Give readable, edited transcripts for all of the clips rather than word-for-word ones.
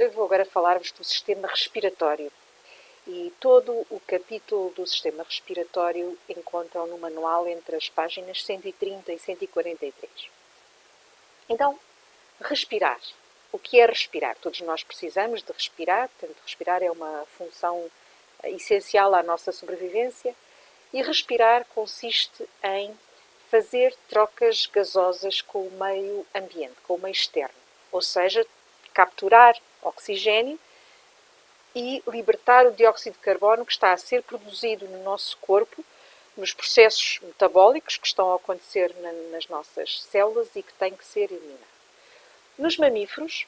Então eu vou agora falar-vos do sistema respiratório. E todo o capítulo do sistema respiratório encontram no manual entre as páginas 130 e 143. Então, respirar. O que é respirar? Todos nós precisamos de respirar, portanto, respirar é uma função essencial à nossa sobrevivência. E respirar consiste em fazer trocas gasosas com o meio ambiente, com o meio externo. Ou seja, capturar oxigênio e libertar o dióxido de carbono que está a ser produzido no nosso corpo, nos processos metabólicos que estão a acontecer nas nossas células e que têm que ser eliminados. Nos mamíferos,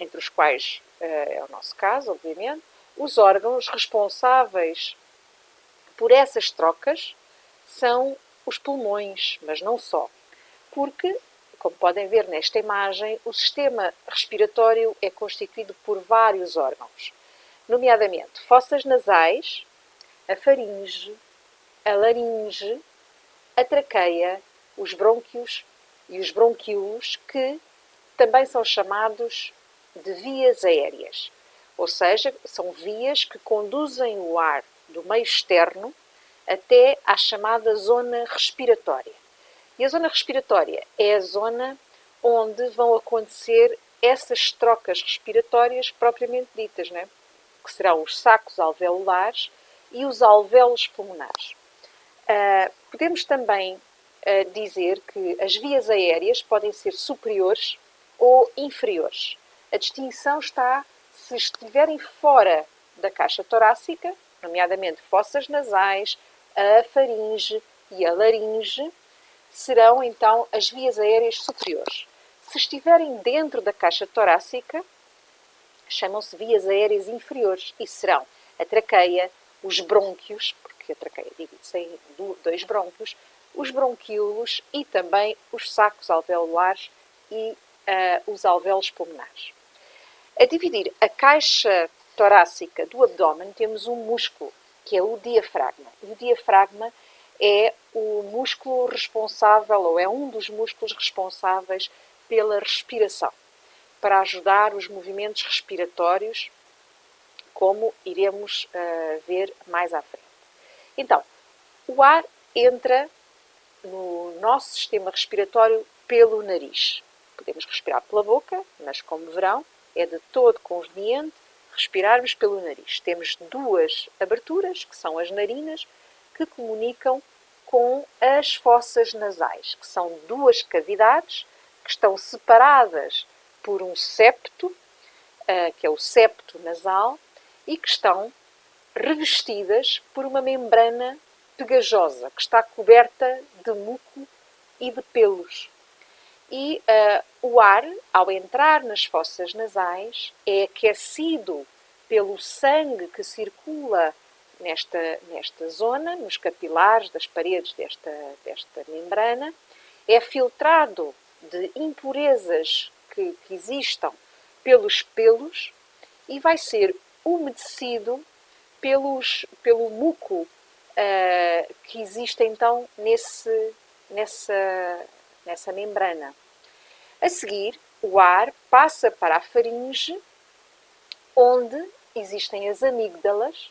entre os quais é o nosso caso, obviamente, os órgãos responsáveis por essas trocas são os pulmões, mas não só. Porque, como podem ver nesta imagem, o sistema respiratório é constituído por vários órgãos, nomeadamente fossas nasais, a faringe, a laringe, a traqueia, os brônquios e os bronquíolos, que também são chamados de vias aéreas. Ou seja, são vias que conduzem o ar do meio externo até à chamada zona respiratória. E a zona respiratória é a zona onde vão acontecer essas trocas respiratórias propriamente ditas, não é? Que serão os sacos alveolares e os alvéolos pulmonares. Podemos também dizer que as vias aéreas podem ser superiores ou inferiores. A distinção está se estiverem fora da caixa torácica, nomeadamente fossas nasais, a faringe e a laringe, serão então as vias aéreas superiores. Se estiverem dentro da caixa torácica, chamam-se vias aéreas inferiores e serão a traqueia, os brônquios, porque a traqueia divide-se em dois brônquios, os bronquíolos e também os sacos alveolares e os alvéolos pulmonares. A dividir a caixa torácica do abdômen temos um músculo, que é o diafragma. E o diafragma é o músculo responsável, ou é um dos músculos responsáveis pela respiração, para ajudar os movimentos respiratórios, como iremos ver mais à frente. Então, o ar entra no nosso sistema respiratório pelo nariz. Podemos respirar pela boca, mas como verão, é de todo conveniente respirarmos pelo nariz. Temos duas aberturas, que são as narinas, que comunicam com as fossas nasais, que são duas cavidades que estão separadas por um septo, que é o septo nasal, e que estão revestidas por uma membrana pegajosa, que está coberta de muco e de pelos. E o ar, ao entrar nas fossas nasais, é aquecido pelo sangue que circula nesta zona, nos capilares das paredes desta membrana, é filtrado de impurezas que existam pelos pelos e vai ser umedecido pelo muco que existe então nessa membrana. A seguir, o ar passa para a faringe, onde existem as amígdalas,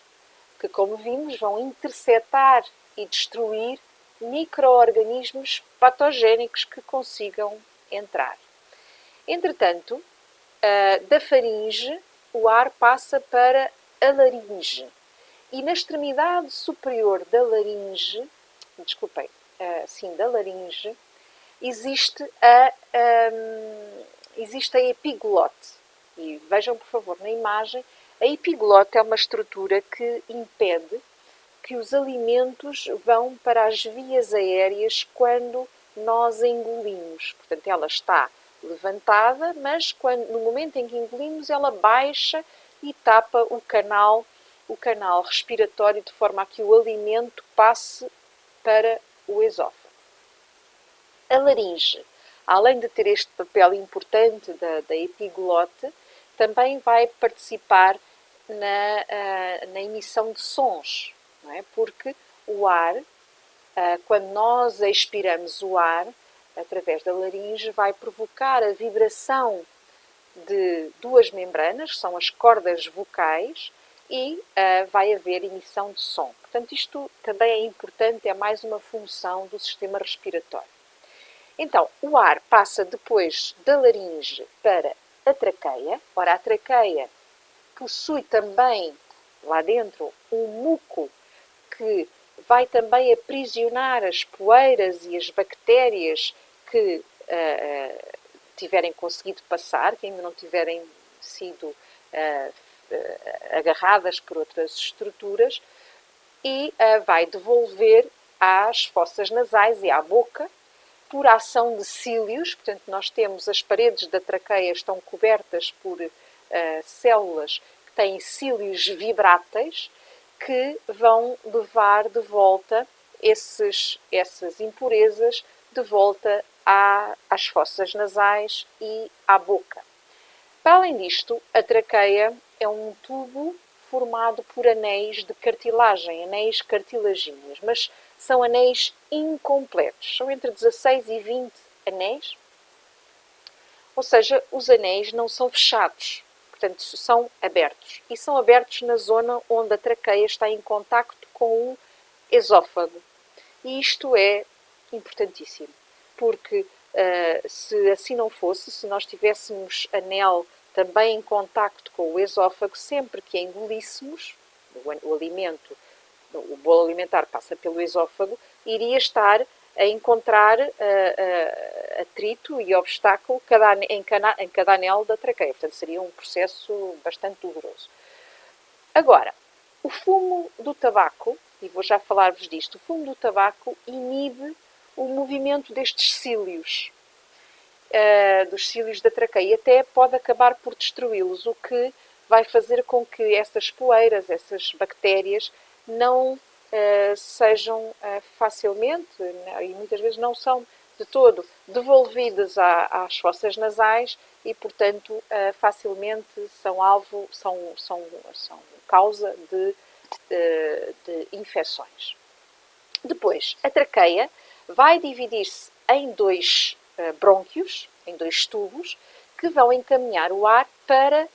que, como vimos, vão interceptar e destruir micro-organismos patogénicos que consigam entrar. Entretanto, da faringe, o ar passa para a laringe. E na extremidade superior da laringe, da laringe, existe a epiglote. E vejam, por favor, na imagem, a epiglote é uma estrutura que impede que os alimentos vão para as vias aéreas quando nós engolimos. Portanto, ela está levantada, mas no momento em que engolimos, ela baixa e tapa o canal respiratório, de forma a que o alimento passe para o esófago. A laringe, além de ter este papel importante da epiglote, também vai participar na emissão de sons, não é? Porque o ar, quando nós expiramos o ar, através da laringe, vai provocar a vibração de duas membranas, que são as cordas vocais, e vai haver emissão de som. Portanto, isto também é importante, é mais uma função do sistema respiratório. Então, o ar passa depois da laringe para a traqueia. Ora, a traqueia possui também lá dentro um muco que vai também aprisionar as poeiras e as bactérias que tiverem conseguido passar, que ainda não tiverem sido agarradas por outras estruturas, e vai devolver às fossas nasais e à boca, por ação de cílios. Portanto, nós temos as paredes da traqueia estão cobertas por células que têm cílios vibráteis, que vão levar de volta essas impurezas de volta às fossas nasais e à boca. Para além disto, a traqueia é um tubo formado por anéis de cartilagem, anéis cartilaginos, mas são anéis incompletos. São entre 16 e 20 anéis. Ou seja, os anéis não são fechados, portanto, são abertos. E são abertos na zona onde a traqueia está em contacto com o esófago. E isto é importantíssimo, porque se assim não fosse, se nós tivéssemos anel também em contacto com o esófago, sempre que a engolíssemos, o alimento, o bolo alimentar passa pelo esófago, iria estar a encontrar atrito e obstáculo em cada anel da traqueia. Portanto, seria um processo bastante doloroso. Agora, o fumo do tabaco, e vou já falar-vos disto, o fumo do tabaco inibe o movimento destes cílios, dos cílios da traqueia, e até pode acabar por destruí-los, o que vai fazer com que essas poeiras, essas bactérias, não sejam facilmente, e muitas vezes não são de todo, devolvidas às fossas nasais e, portanto, facilmente são alvo, são causa de infecções. Depois, a traqueia vai dividir-se em dois brônquios, em dois tubos, que vão encaminhar o ar para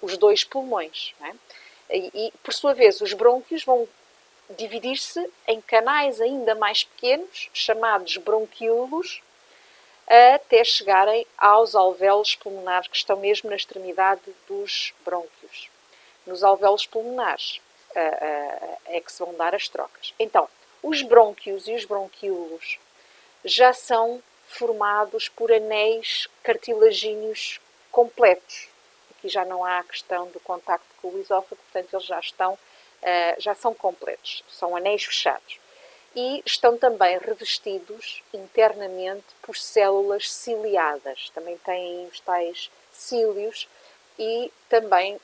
os dois pulmões. Não é? E, por sua vez, os brônquios vão dividir-se em canais ainda mais pequenos, chamados bronquíolos, até chegarem aos alvéolos pulmonares, que estão mesmo na extremidade dos brônquios. Nos alvéolos pulmonares é que se vão dar as trocas. Então, os brônquios e os bronquíolos já são formados por anéis cartilagíneos completos. Aqui já não há a questão do contacto com o esófago, portanto, eles já são completos, são anéis fechados. E estão também revestidos internamente por células ciliadas. Também têm os tais cílios e também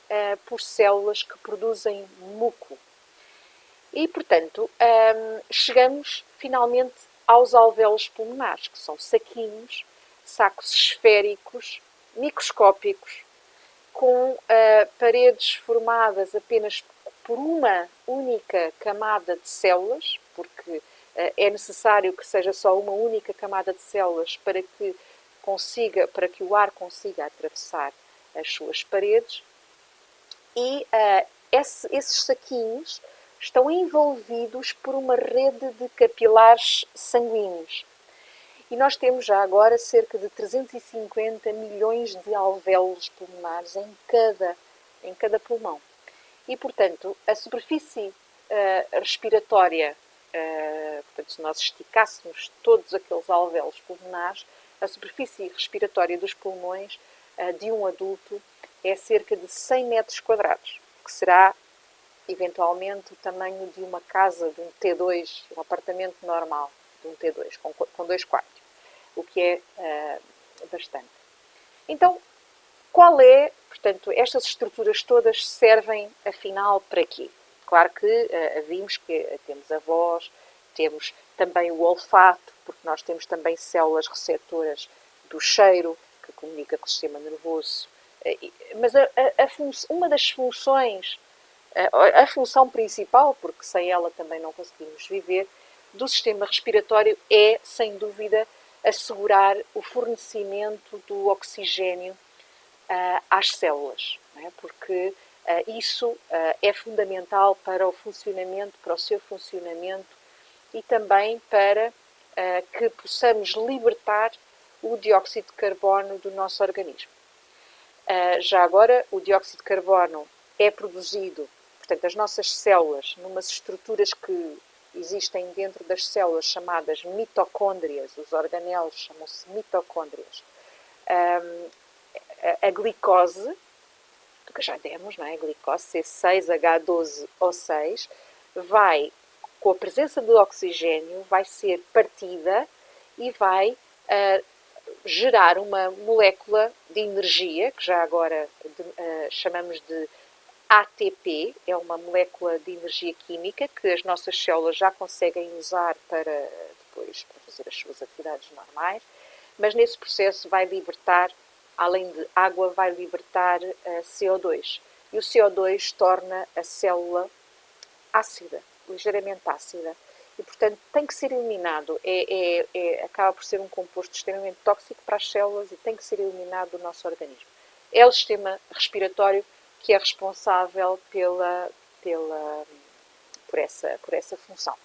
por células que produzem muco. E, portanto, chegamos finalmente aos alvéolos pulmonares, que são saquinhos, sacos esféricos, microscópicos, com paredes formadas apenas por uma única camada de células, porque é necessário que seja só uma única camada de células para que o ar consiga atravessar as suas paredes. E esses saquinhos estão envolvidos por uma rede de capilares sanguíneos. E nós temos já agora cerca de 350 milhões de alvéolos pulmonares em cada pulmão. E, portanto, a superfície respiratória, portanto, se nós esticássemos todos aqueles alvéolos pulmonares, a superfície respiratória dos pulmões de um adulto é cerca de 100 metros quadrados, que será, eventualmente, o tamanho de uma casa, de um T2, um apartamento normal, de um T2, com 2 quartos, o que é bastante. Então, portanto, estas estruturas todas servem, afinal, para quê? Claro que vimos que temos a voz, temos também o olfato, porque nós temos também células receptoras do cheiro, que comunica com o sistema nervoso. Mas uma das funções, a função principal, porque sem ela também não conseguimos viver, do sistema respiratório é, sem dúvida, assegurar o fornecimento do oxigênio às células, não é? Porque isso é fundamental para o funcionamento, para o seu funcionamento e também para que possamos libertar o dióxido de carbono do nosso organismo. Já agora, o dióxido de carbono é produzido, portanto, as nossas células, numas estruturas que existem dentro das células chamadas mitocôndrias, os organelos chamam-se mitocôndrias. A glicose, que já demos, não é? A glicose C6H12O6, vai, com a presença do oxigênio, vai ser partida e vai gerar uma molécula de energia, que já agora chamamos de ATP, é uma molécula de energia química que as nossas células já conseguem usar para depois para fazer as suas atividades normais, mas nesse processo vai libertar, além de água, vai libertar CO2. E o CO2 torna a célula ácida, ligeiramente ácida. E, portanto, tem que ser eliminado. Acaba por ser um composto extremamente tóxico para as células e tem que ser eliminado do nosso organismo. É o sistema respiratório que é responsável por essa função.